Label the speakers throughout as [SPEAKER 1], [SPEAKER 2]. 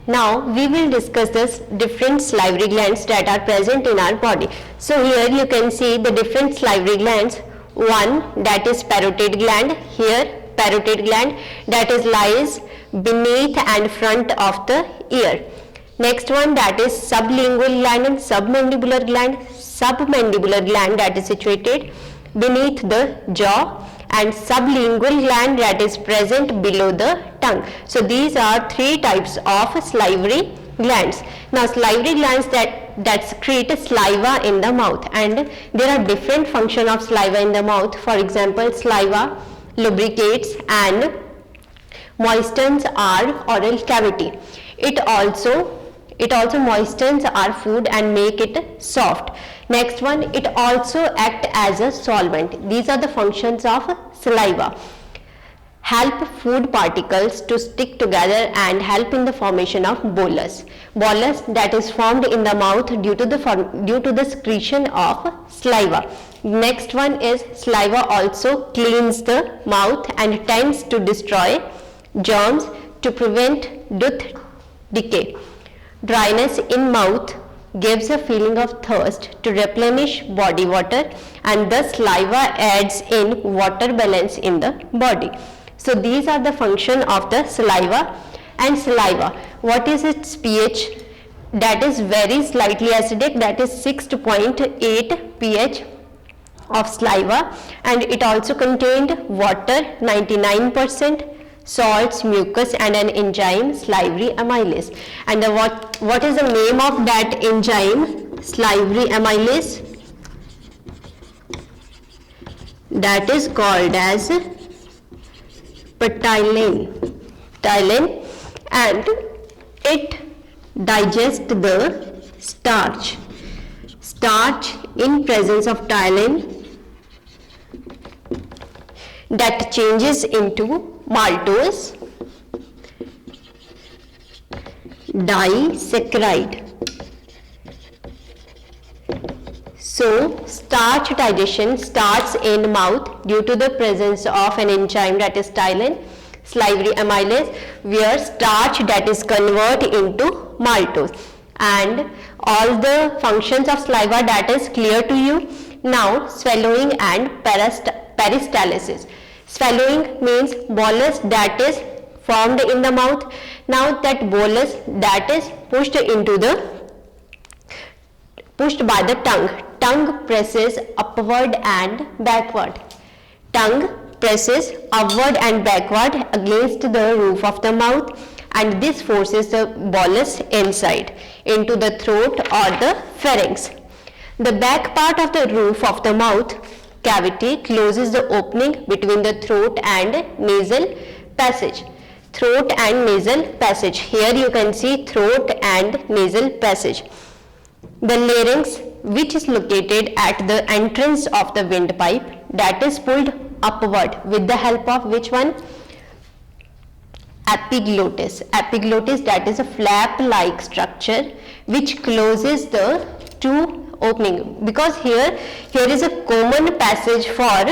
[SPEAKER 1] Now we will discuss the different salivary glands that are present in our body. So here you can see the different salivary glands. One, that is parotid gland. Here parotid gland, that is lies beneath and front of the ear. Next one, that is sublingual gland and submandibular gland. Submandibular gland, that is situated beneath the jaw, and sublingual gland, that is present below the tongue. So these are three types of salivary glands. Now salivary glands that secrete saliva in the mouth, and there are different function of saliva in the mouth. For example, saliva lubricates and moistens our oral cavity. It also moistens our food and make it soft. Next one, it also act as a solvent. These are the functions of saliva. Help food particles to stick together and help in the formation of bolus. Bolus, that is formed in the mouth due to the secretion of saliva. Next one is saliva also cleans the mouth and tends to destroy germs to prevent tooth decay. Dryness in mouth gives a feeling of thirst to replenish body water, and thus saliva adds in water balance in the body. So these are the function of the saliva. And saliva, what is its pH? That is very slightly acidic, that is 6.8 pH of saliva, and it also contained water 99%, salts, mucus, and an enzyme, salivary amylase. And what is the name of that enzyme, salivary amylase? That is called as ptyalin. And it digests the starch. Starch in presence of ptyalin that changes into maltose disaccharide. So starch digestion starts in mouth due to the presence of an enzyme, that is ptyalin, salivary amylase, where starch that is converted into maltose. And all the functions of saliva, that is clear to you. Now swallowing and peristalsis. Swallowing means bolus that is formed in the mouth. Now that bolus that is pushed by the tongue. Tongue presses upward and backward. Tongue presses upward and backward against the roof of the mouth, and this forces the bolus inside into the throat or the pharynx. The back part of the roof of the mouth cavity closes the opening between the throat and nasal passage. Throat and nasal passage. Here you can see throat and nasal passage. The larynx, which is located at the entrance of the windpipe, that is pulled upward with the help of which one? Epiglottis. Epiglottis, that is a flap-like structure which closes the two opening, because here is a common passage for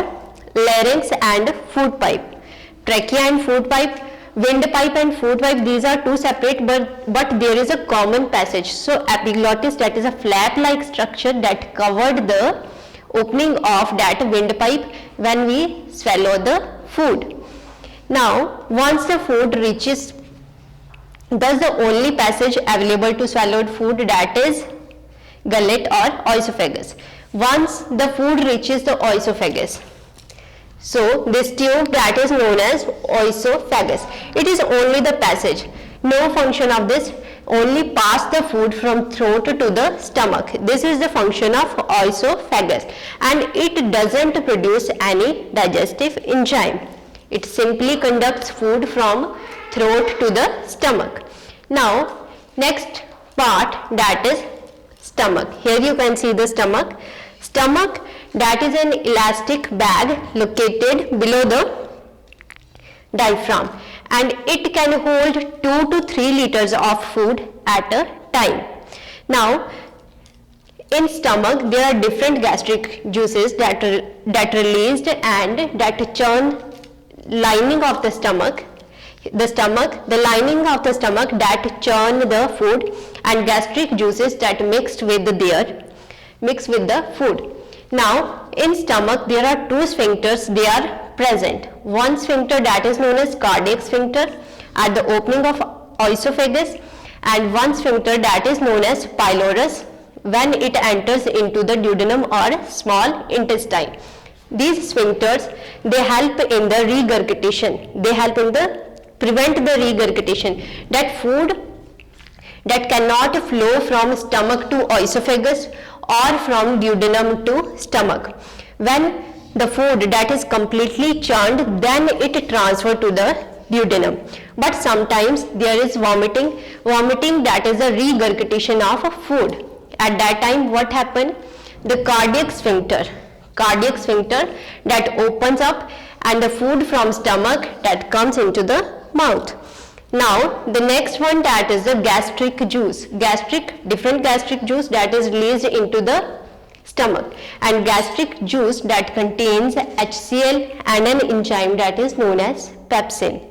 [SPEAKER 1] larynx and food pipe. Trachea and food pipe, windpipe and food pipe, these are two separate, but there is a common passage. So epiglottis, that is a flap-like structure that covered the opening of that windpipe when we swallow the food. Now once the food reaches, thus the only passage available to swallowed food, that is gullet or oesophagus. Once the food reaches the oesophagus, so this tube that is known as oesophagus, it is only the passage, no function of this, only pass the food from throat to the stomach. This is the function of oesophagus, and it doesn't produce any digestive enzyme. It simply conducts food from throat to the stomach. Now next part, that is stomach. Here you can see the stomach. Stomach, that is an elastic bag located below the diaphragm, and it can hold 2 to 3 liters of food at a time. Now in stomach there are different gastric juices that released and that churn lining of the stomach. the stomach, the lining of the stomach that churn the food, and gastric juices that mix with the food. Now in stomach there are two sphincters, they are present. One sphincter that is known as cardiac sphincter at the opening of esophagus, and one sphincter that is known as pylorus when it enters into the duodenum or small intestine. These sphincters, they help in the regurgitation, they help in the prevent the regurgitation, that food that cannot flow from stomach to esophagus or from duodenum to stomach. When the food that is completely churned, then it transfer to the duodenum. But sometimes there is vomiting that is a regurgitation of food. At that time what happen? The cardiac sphincter that opens up and the food from stomach that comes into the mouth. Now the next one, that is the gastric juice, different gastric juice that is released into the stomach, and gastric juice that contains HCl and an enzyme that is known as pepsin.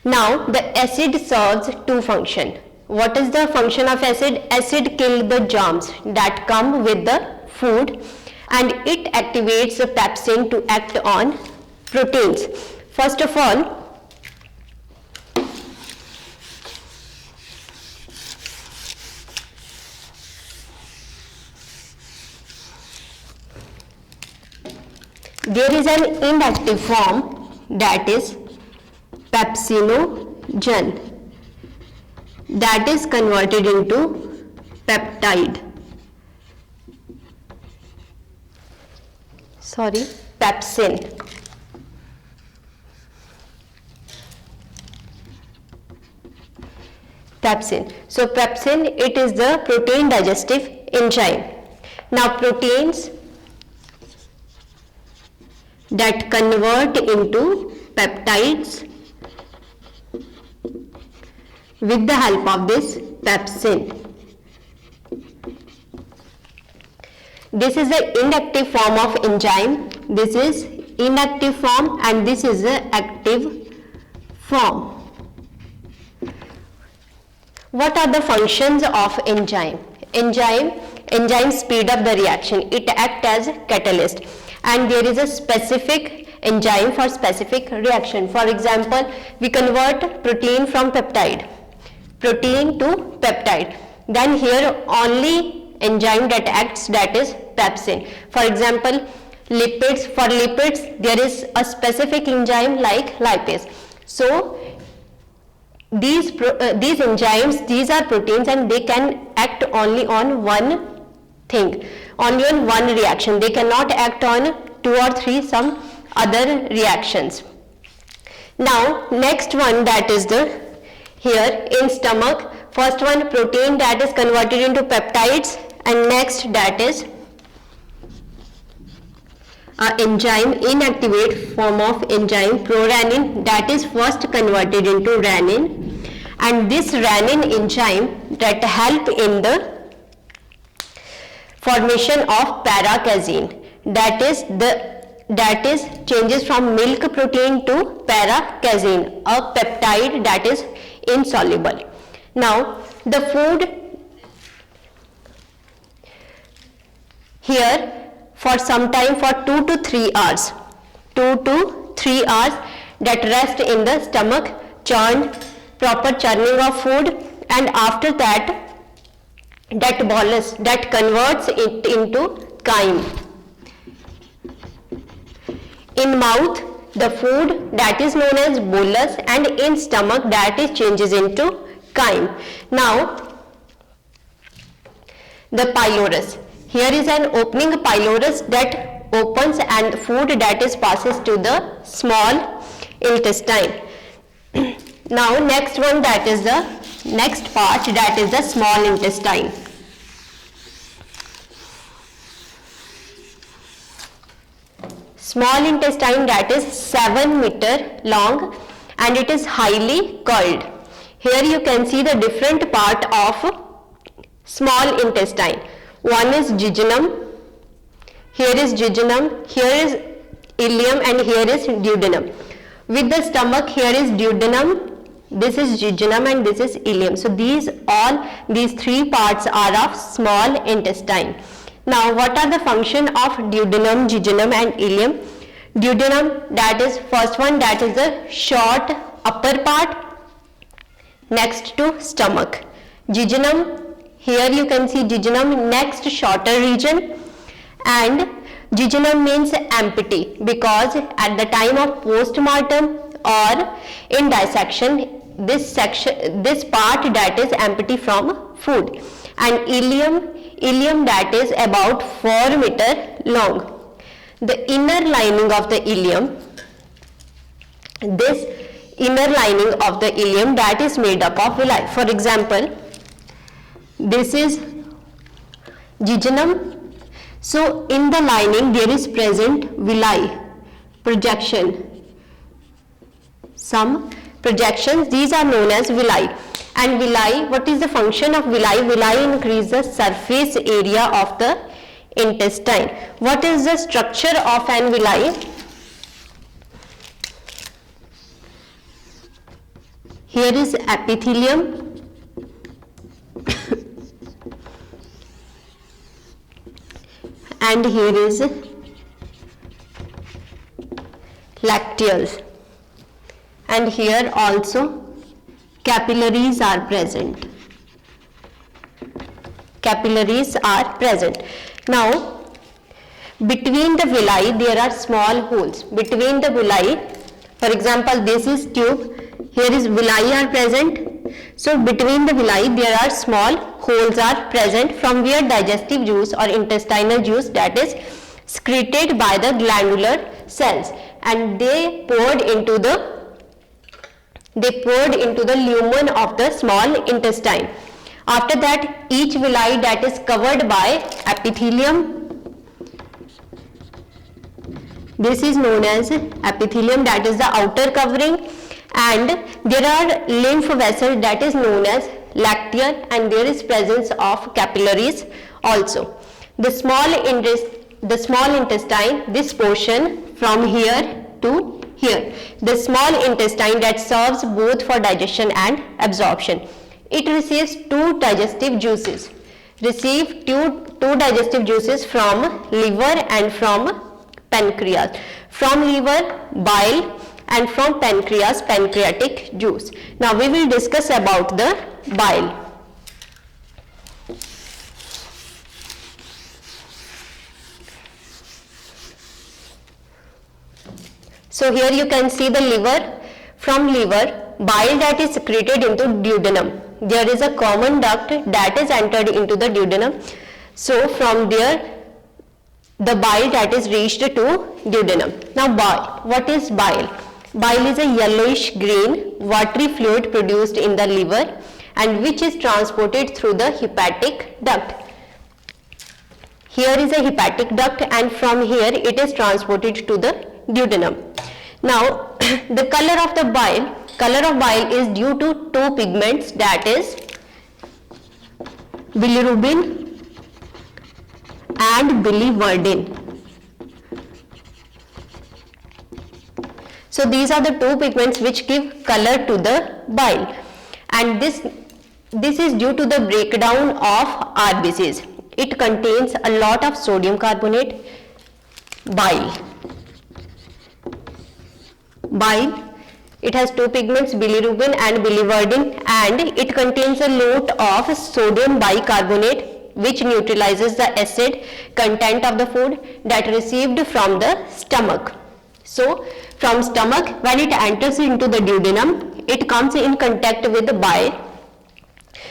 [SPEAKER 1] Now the acid serves two functions. What is the function of acid? Acid kills the germs that come with the food, and it activates the pepsin to act on proteins. First of all, there is an inactive form, that is pepsinogen, that is converted into peptide. Pepsin. So pepsin, it is the protein digestive enzyme. Now proteins that convert into peptides with the help of this pepsin. This is the inactive form of enzyme. This is inactive form and this is the active form. What are the functions of enzyme? Enzyme speed up the reaction. It acts as catalyst, and there is a specific enzyme for specific reaction. For example, we convert protein from peptide, protein to peptide. Then here only enzyme that acts, that is pepsin. For example, lipids. For lipids there is a specific enzyme like lipase. So these enzymes, these are proteins and they can act only on one thing, only on one reaction. They cannot act on 2 or 3 some other reactions. Now next one, that is the here in stomach, first one protein that is converted into peptides, and next that is enzyme, inactivate form of enzyme prorenin, that is first converted into renin, and this renin enzyme that help in the formation of para-casein, that is changes from milk protein to para-casein, a peptide that is insoluble. Now the food here for some time, for 2 to 3 hours, that rest in the stomach, proper churning of food, and after that bolus that converts it into chyme. In mouth the food that is known as bolus, and in stomach that is changes into chyme. Now the pylorus. Here is an opening pylorus that opens and food that is passes to the small intestine. Now next one, that is the next part, that is the small intestine. Small intestine, that is 7 meter long and it is highly curled. Here you can see the different part of small intestine. One is jejunum, here is ileum, and here is duodenum. With the stomach, here is duodenum, this is jejunum, and this is ileum. So these three parts are of small intestine. Now what are the function of duodenum, jejunum and ileum? Duodenum, that is first one, that is the short upper part next to stomach. Jejunum, here you can see jejunum, next shorter region, and jejunum means empty, because at the time of postmortem or in dissection, this part that is empty from food. And ileum that is about 4 meter long. The inner lining of the ileum, this inner lining of the ileum, that is made up of villi. For example, this is jejunum. So in the lining there is present villi, projection, some projections, these are known as villi. And villi, what is the function of villi? Villi increase the surface area of the intestine. What is the structure of an villi? Here is epithelium, and here is lacteals, and here also capillaries are present. Capillaries are present. Now, between the villi there are small holes. Between the villi, for example, this is tube, here is villi are present. So between the villi there are small holes are present, from where digestive juice or intestinal juice, that is secreted by the glandular cells, and they poured into the lumen of the small intestine. After that, each villi that is covered by epithelium, this is known as epithelium, that is the outer covering, and there are lymph vessels that is known as lacteal, and there is presence of capillaries also. The small intestine, this portion from here to here, the small intestine that serves both for digestion and absorption. It receives two digestive juices. Two digestive juices from liver and from pancreas. From liver, bile, and from pancreas, pancreatic juice. Now we will discuss about the bile. So here you can see the liver. From liver, bile that is secreted into duodenum. There is a common duct that is entered into the duodenum. So from there, the bile that is reached to duodenum. Now bile, what is bile? Bile is a yellowish green watery fluid produced in the liver and which is transported through the hepatic duct. Here is a hepatic duct, and from here it is transported to the duodenum. Now the color of bile is due to two pigments, that is bilirubin and biliverdin. So these are the two pigments which give color to the bile, and this is due to the breakdown of RBCs. It contains a lot of sodium carbonate. Bile, it has two pigments, bilirubin and biliverdin, and it contains a lot of sodium bicarbonate which neutralizes the acid content of the food that received from the stomach. So from stomach, when it enters into the duodenum, it comes in contact with the bile.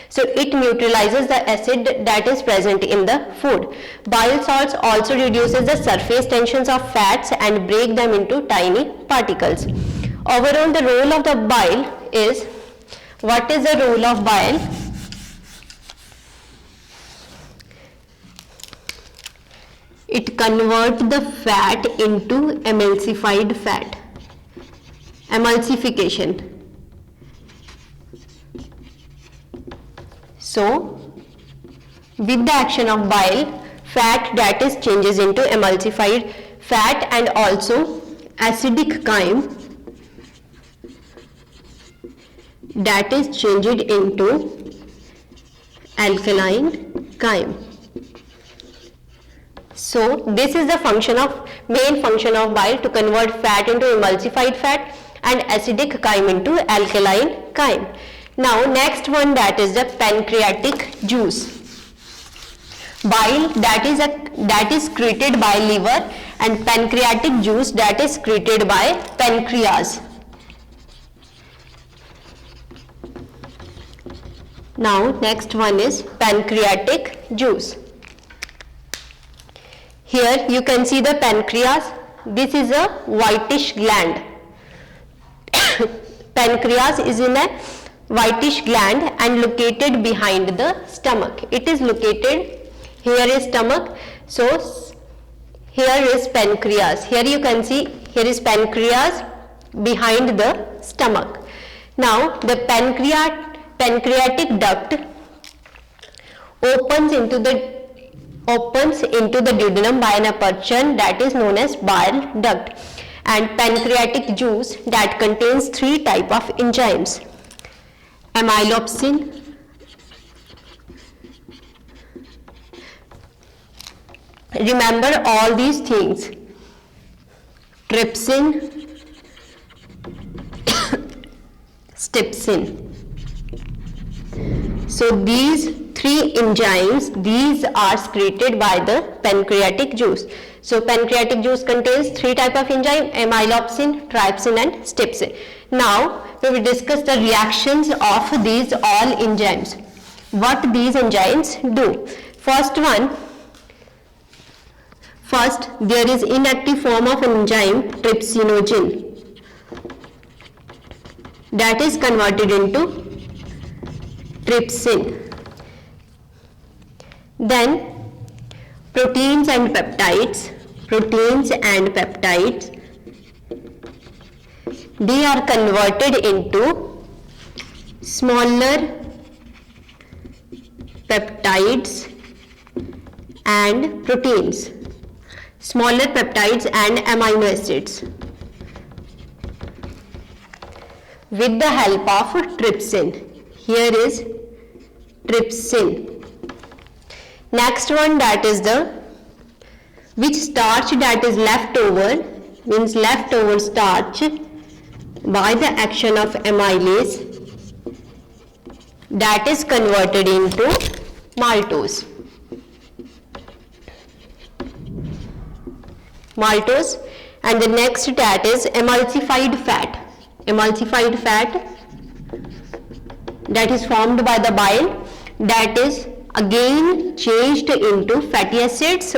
[SPEAKER 1] So it neutralizes the acid that is present in the food. Bile salts also reduces the surface tensions of fats and break them into tiny particles. Overall, the role of the bile is, what is the role of bile? It converts the fat into emulsified fat. Emulsification. So, with the action of bile, fat that is changes into emulsified fat, and also acidic chyme that is changed into alkaline chyme. So this is the main function of bile, to convert fat into emulsified fat and acidic chyme into alkaline chyme. Now next one, that is the pancreatic juice. Bile that is secreted by liver, and pancreatic juice that is secreted by pancreas. Now next one is pancreatic juice. Here you can see the pancreas. This is a whitish gland. Pancreas is in a whitish gland and located behind the stomach. It is located, here is stomach, so here is pancreas. Here you can see, here is pancreas behind the stomach. Now the pancreatic duct opens into the duodenum by an aperture that is known as bile duct. And pancreatic juice that contains 3 types of enzymes: amylopsin, remember all these things, trypsin, stepsin. So these 3 enzymes, these are secreted by the pancreatic juice. So pancreatic juice contains 3 types of enzyme: amylopsin, trypsin and stepsin. Now we will discuss the reactions of these all enzymes. What these enzymes do? First there is inactive form of enzyme trypsinogen that is converted into trypsin. Then proteins and peptides, they are converted into smaller peptides and proteins, smaller peptides and amino acids with the help of trypsin. Here is trypsin. Next one, that is which starch that is left over, means leftover starch by the action of amylase, that is converted into maltose. And the next, that is emulsified fat. Emulsified fat that is formed by the bile, that is again changed into fatty acids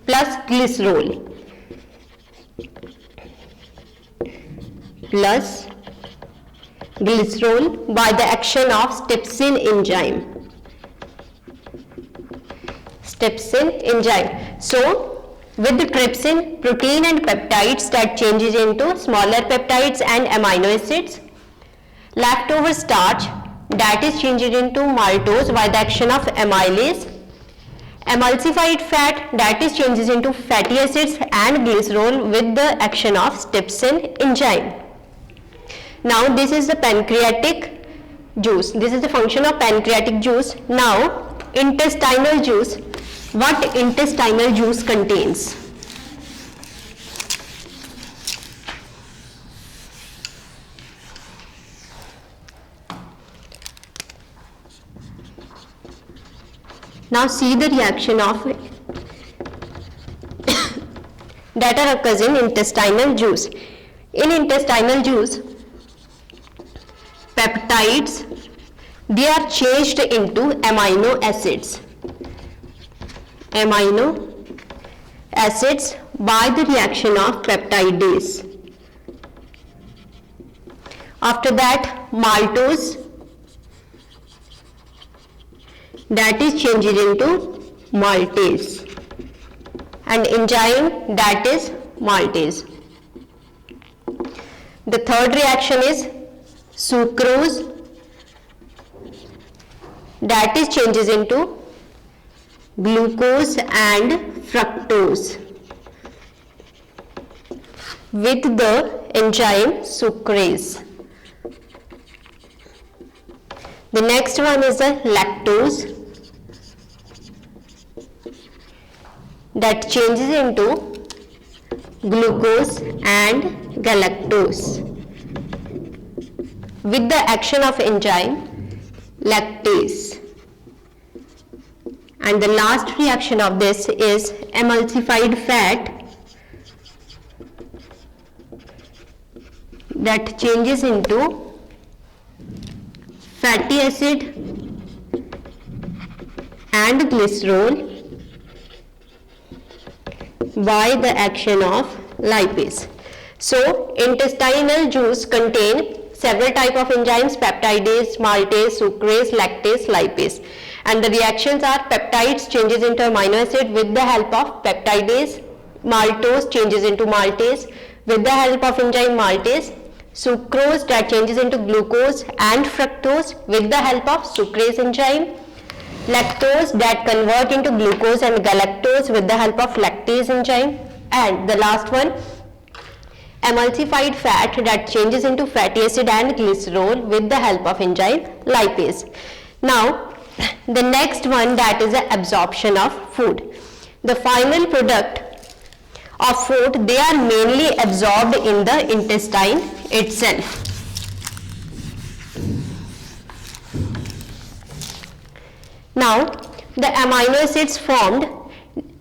[SPEAKER 1] plus glycerol by the action of stepsin enzyme. So with the trypsin, protein and peptides that changes into smaller peptides and amino acids, leftover starch that is changed into maltose by the action of amylase, emulsified fat that is changes into fatty acids and glycerol with the action of stepsin enzyme. Now this is the pancreatic juice. This is the function of pancreatic juice. Now intestinal juice. What intestinal juice contains? Now see the reaction of that occurs in intestinal juice. In intestinal juice, peptides, they are changed into amino acids. By the reaction of peptidase. After that, maltose that is changed into maltase, and enzyme that is maltase. The third reaction is sucrose that is changes into glucose and fructose with the enzyme sucrase. The next one is the lactose, that changes into glucose and galactose with the action of enzyme lactase. And the last reaction of this is emulsified fat, that changes into fatty acid and glycerol by the action of lipase. So intestinal juice contain several type of enzymes: peptidase, maltase, sucrase, lactase, lipase. And the reactions are: peptides changes into amino acid with the help of peptidase, maltose changes into maltase with the help of enzyme maltase, sucrose that changes into glucose and fructose with the help of sucrase enzyme, lactose that convert into glucose and galactose with the help of lactase enzyme, and the last one, emulsified fat that changes into fatty acid and glycerol with the help of enzyme lipase. Now the next one, that is the absorption of food. The final product of food, they are mainly absorbed in the intestine itself. Now the amino acids formed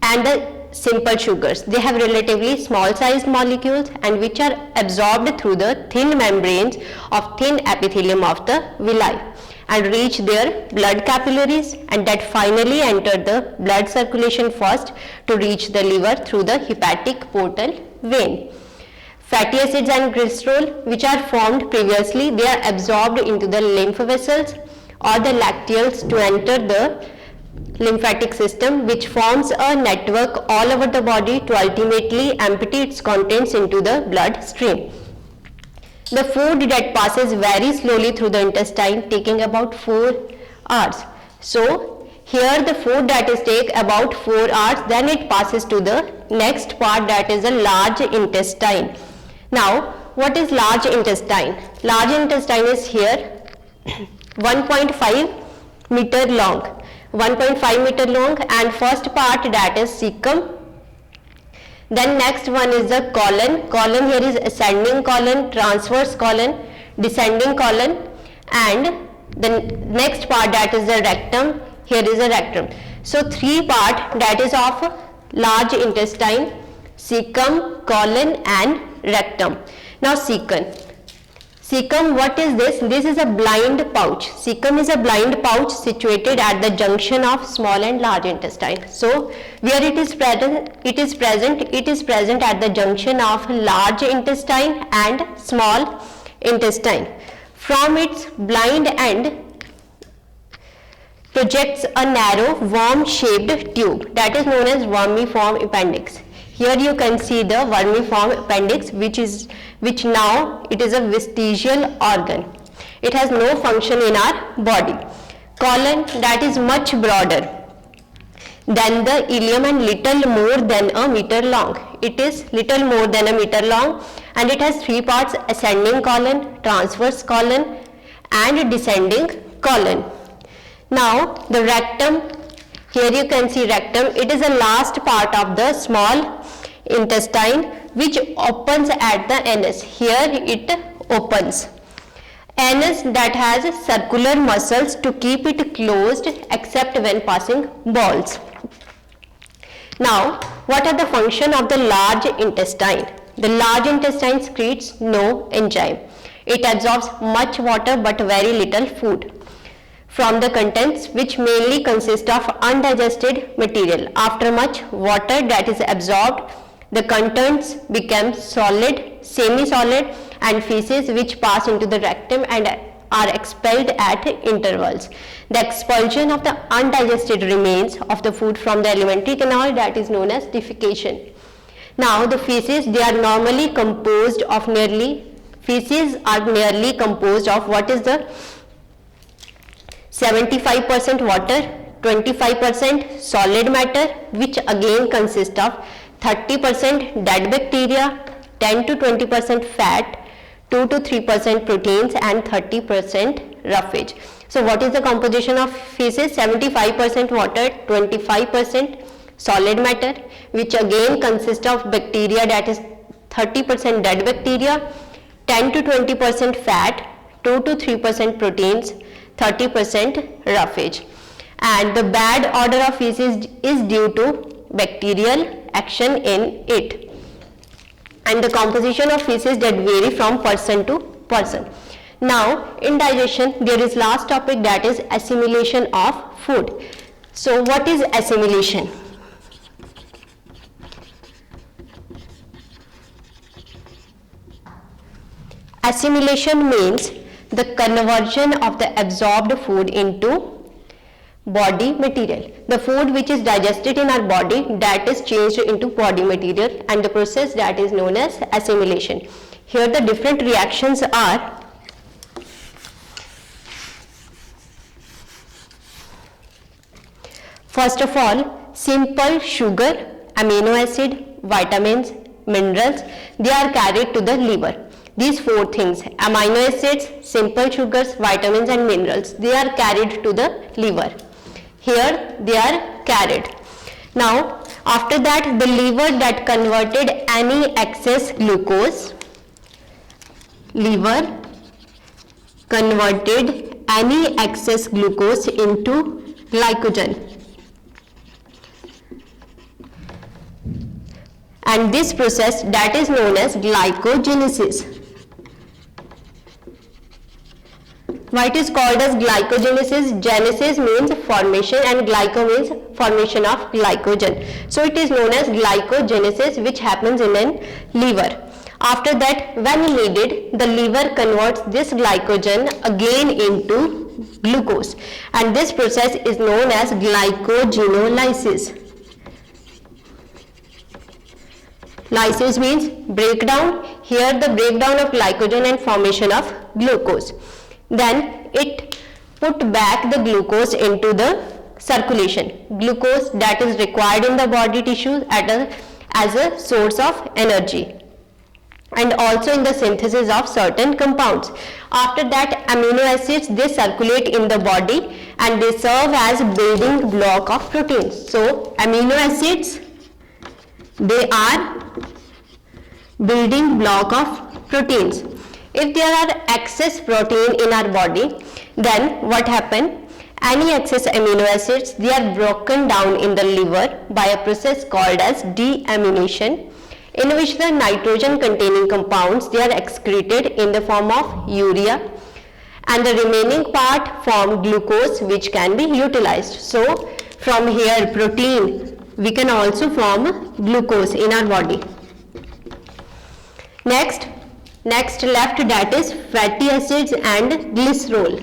[SPEAKER 1] and the simple sugars, they have relatively small sized molecules and which are absorbed through the thin membranes of thin epithelium of the villi and reach their blood capillaries, and that finally enter the blood circulation first to reach the liver through the hepatic portal vein. Fatty acids and glycerol, which are formed previously, they are absorbed into the lymph vessels or the lacteals to enter the lymphatic system, which forms a network all over the body to ultimately empty its contents into the blood stream. The food that passes very slowly through the intestine, taking about 4 hours. So here the food that is take about 4 hours, then it passes to the next part, that is the large intestine. Now what is large intestine? Large intestine is here 1.5 meter long, 1.5 meter long, and first part, that is cecum. Then next one is the colon. Colon here is ascending colon, transverse colon, descending colon, and the next part, that is the rectum. Here is the rectum. So 3 part, that is of large intestine: cecum, colon and rectum. Now cecum. Cecum, what is this? This is a blind pouch. Cecum is a blind pouch situated at the junction of small and large intestine. So where it is present? It is present at the junction of large intestine and small intestine. From its blind end projects a narrow worm-shaped tube, that is known as vermiform appendix. Here you can see the vermiform appendix, which now it is a vestigial organ. It has no function in our body. Colon, that is much broader than the ileum and little more than a meter long. It is little more than a meter long, and it has 3 parts: ascending colon, transverse colon and descending colon. Now the rectum, here you can see rectum. It is the last part of the small intestine which opens at the anus. Here it opens. Anus that has circular muscles to keep it closed except when passing balls. Now what are the function of the large intestine? The large intestine secretes no enzyme. It absorbs much water but very little food from the contents, which mainly consist of undigested material. After much water that is absorbed, the contents become solid, semi-solid, and feces which pass into the rectum and are expelled at intervals. The expulsion of the undigested remains of the food from the alimentary canal, that is known as defecation. Now the feces, they are normally composed of feces are nearly composed of what is the 75% water, 25% solid matter, which again consists of 30% dead bacteria, 10 to 20% fat, 2 to 3% proteins and 30% roughage. So what is the composition of feces? 75% water, 25% solid matter, which again consists of bacteria, that is 30% dead bacteria, 10 to 20% fat, 2 to 3% proteins, 30% roughage. And the bad odor of feces is due to bacterial action in it. And the composition of feces that vary from person to person. Now in digestion there is last topic, that is assimilation of food. So what is assimilation? Assimilation means the conversion of the absorbed food into body material. The food which is digested in our body, that is changed into body material, and the process that is known as assimilation. Here the different reactions are: first of all, simple sugar, amino acid, vitamins, minerals, they are carried to the liver. These four things, amino acids, simple sugars, vitamins and minerals, they are carried to the liver. Here they are carried. Now after that, the liver that converted any excess glucose, liver converted any excess glucose into glycogen. And this process that is known as glycogenesis. Why it is called as glycogenesis? Genesis means formation and glyco means formation of glycogen. So it is known as glycogenesis, which happens in a liver. After that, when needed, the liver converts this glycogen again into glucose, and this process is known as glycogenolysis. Lysis means breakdown. Here the breakdown of glycogen and formation of glucose. Then it put back the glucose into the circulation. Glucose that is required in the body tissues as a source of energy, and also in the synthesis of certain compounds. After that, amino acids, they circulate in the body and they serve as building block of proteins. So amino acids, they are building block of proteins. If there are excess protein in our body, then what happen? Any excess amino acids, they are broken down in the liver by a process called as deamination, in which the nitrogen containing compounds, they are excreted in the form of urea, and the remaining part form glucose, which can be utilized. So from here protein, we can also form glucose in our body. Next left, that is fatty acids and glycerol.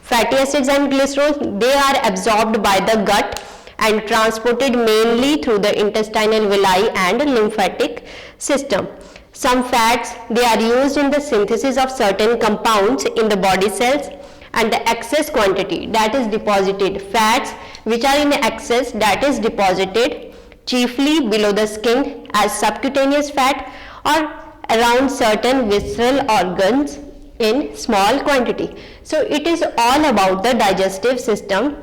[SPEAKER 1] Fatty acids and glycerol, they are absorbed by the gut and transported mainly through the intestinal villi and lymphatic system. Some fats, they are used in the synthesis of certain compounds in the body cells, and the excess quantity that is deposited, fats which are in excess, that is deposited chiefly below the skin as subcutaneous fat or around certain visceral organs in small quantity. So it is all about the digestive system.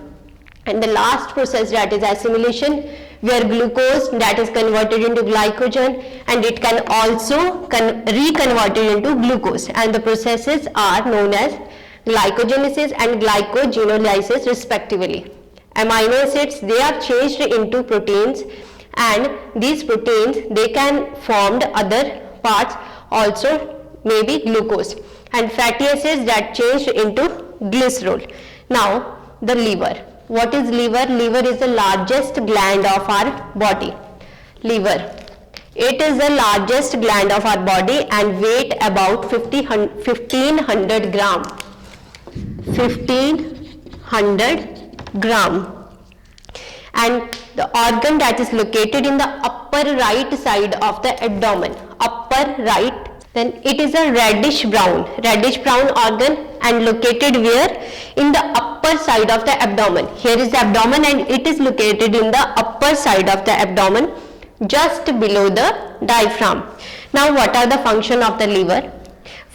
[SPEAKER 1] And the last process, that is assimilation, where glucose that is converted into glycogen, and it can also reconverted into glucose, and the processes are known as glycogenesis and glycogenolysis respectively. Amino acids, they are changed into proteins, and these proteins, they can form other parts, also maybe glucose, and fatty acids that changed into glycerol. Now the liver. What is liver? Liver is the largest gland of our body. Liver, it is the largest gland of our body and weight about 1500 gram. 1500 gram. And the organ that is located in the upper right side of the abdomen, upper right, then it is a reddish brown organ, and located where? In the upper side of the abdomen. Here is the abdomen and it is located in the upper side of the abdomen, just below the diaphragm. Now what are the function of the liver?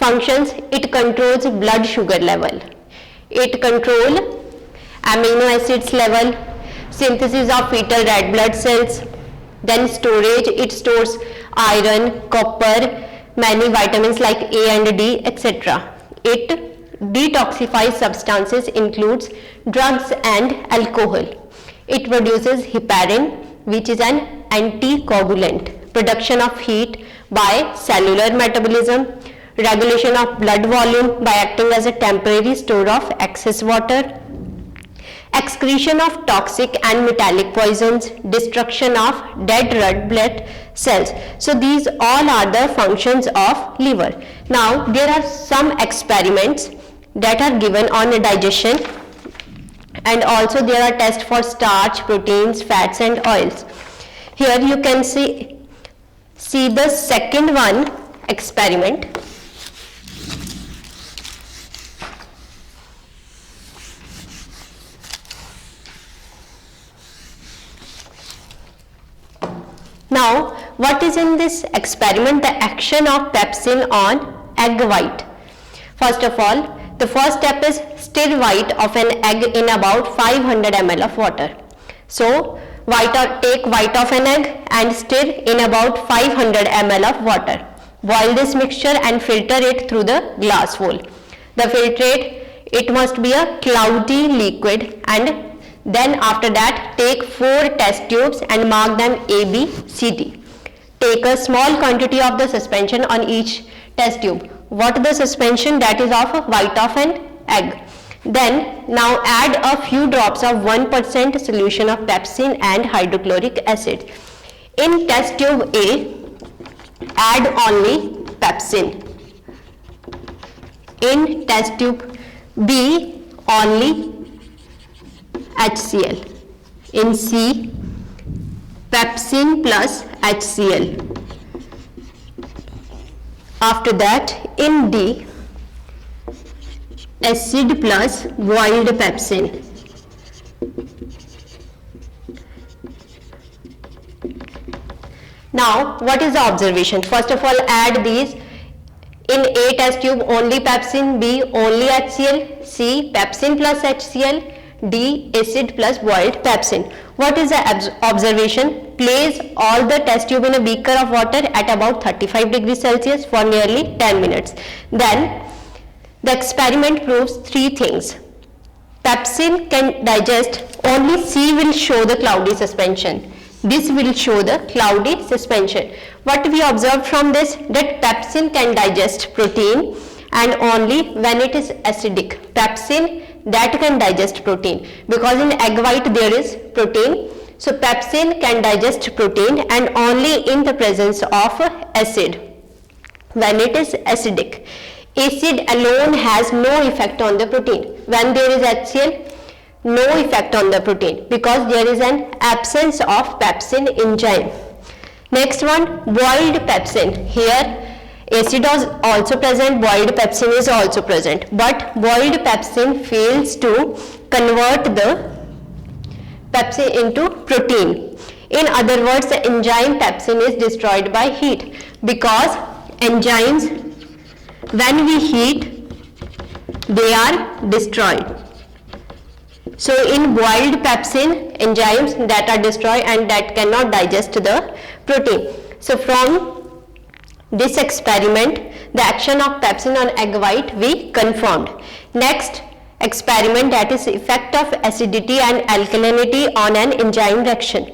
[SPEAKER 1] Functions: it controls blood sugar level, it controls amino acids level, synthesis of fetal red blood cells, then storage: it stores iron, copper, many vitamins like A and D, etc. It detoxifies substances, includes drugs and alcohol. It produces heparin, which is an anticoagulant, production of heat by cellular metabolism, regulation of blood volume by acting as a temporary store of excess water, excretion of toxic and metallic poisons, destruction of dead red blood cells. So these all are the functions of liver. Now there are some experiments that are given on digestion, and also there are tests for starch, proteins, fats and oils. Here you can see the second one experiment. Now, what is in this experiment? The action of pepsin on egg white. First of all, the first step is stir white of an egg in about 500 ml of water. So, take white of an egg and stir in about 500 ml of water. Boil this mixture and filter it through the glass bowl. The filtrate, it must be a cloudy liquid, and then after that take 4 test tubes and mark them A, B, C, D. Take a small quantity of the suspension on each test tube. What the suspension? That is of white of an egg. Then now add a few drops of 1% solution of pepsin and hydrochloric acid. In test tube A, add only pepsin. In test tube B, only HCl. In C, pepsin plus HCl. After that, in D, acid plus boiled pepsin. Now, what is the observation? First of all, add these. In A test tube, only pepsin, B, only HCl, C, pepsin plus HCl, D, acid plus boiled pepsin. What is the observation? Place all the test tube in a beaker of water at about 35 degrees Celsius for nearly 10 minutes. Then the experiment proves 3 things. Pepsin can digest, only C will show the cloudy suspension. This will show the cloudy suspension. What we observed from this, that pepsin can digest protein, and only when it is acidic. Pepsin that can digest protein, because in egg white there is protein. So pepsin can digest protein and only in the presence of acid, when it is acidic. Acid alone has no effect on the protein. When there is HCl, no effect on the protein, because there is an absence of pepsin enzyme. Next one, boiled pepsin. Here acid is also present, boiled pepsin is also present, but boiled pepsin fails to convert the pepsin into protein. In other words, the enzyme pepsin is destroyed by heat, because enzymes, when we heat, they are destroyed. So in boiled pepsin, enzymes that are destroyed and that cannot digest the protein. So from this experiment, the action of pepsin on egg white we confirmed. Next experiment, that is effect of acidity and alkalinity on an enzyme reaction.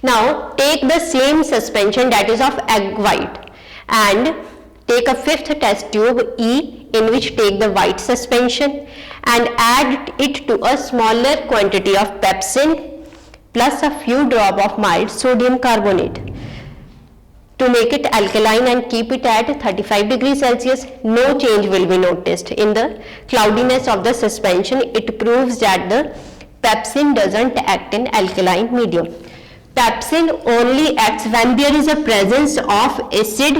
[SPEAKER 1] Now take the same suspension, that is of egg white, and take a 5th test tube E, in which take the white suspension and add it to a smaller quantity of pepsin plus a few drops of mild sodium carbonate to make it alkaline and keep it at 35 degrees Celsius. No change will be noticed in the cloudiness of the suspension. It proves that the pepsin doesn't act in alkaline medium. Pepsin only acts when there is a presence of acid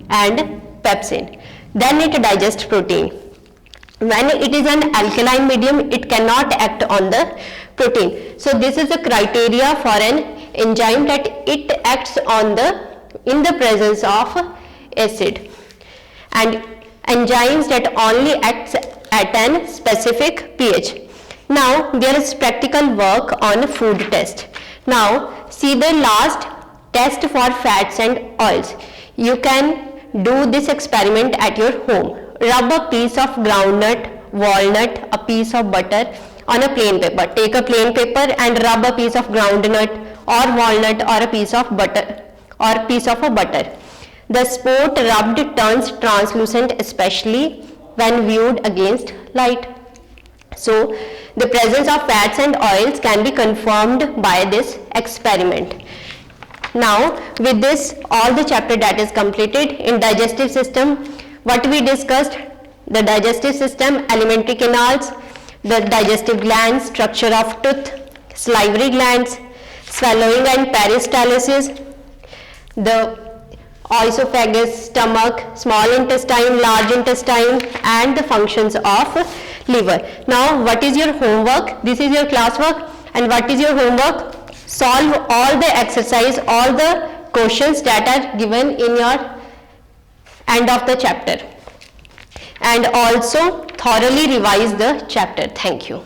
[SPEAKER 1] and pepsin. Then it digests protein. When it is an alkaline medium, it cannot act on the protein. So this is the criteria for an enzyme, that it acts on the in the presence of acid. And enzymes that only acts at an specific pH. Now there is practical work on food test. Now see the last test for fats and oils. You can do this experiment at your home. Rub a piece of groundnut, walnut, a piece of butter on a plain paper. Take a plain paper and rub a piece of groundnut or walnut or a piece of butter or piece of a butter. The spot rubbed turns translucent, especially when viewed against light. So the presence of fats and oils can be confirmed by this experiment. Now with this, all the chapter that is completed. In digestive system, what we discussed: the digestive system, alimentary canals, the digestive glands, structure of tooth, salivary glands, swallowing and peristalsis, the esophagus, stomach, small intestine, large intestine, and the functions of liver. Now what is your homework? This is your classwork, and what is your homework? Solve all the exercise, all the questions that are given in your end of the chapter, and also thoroughly revise the chapter. Thank you.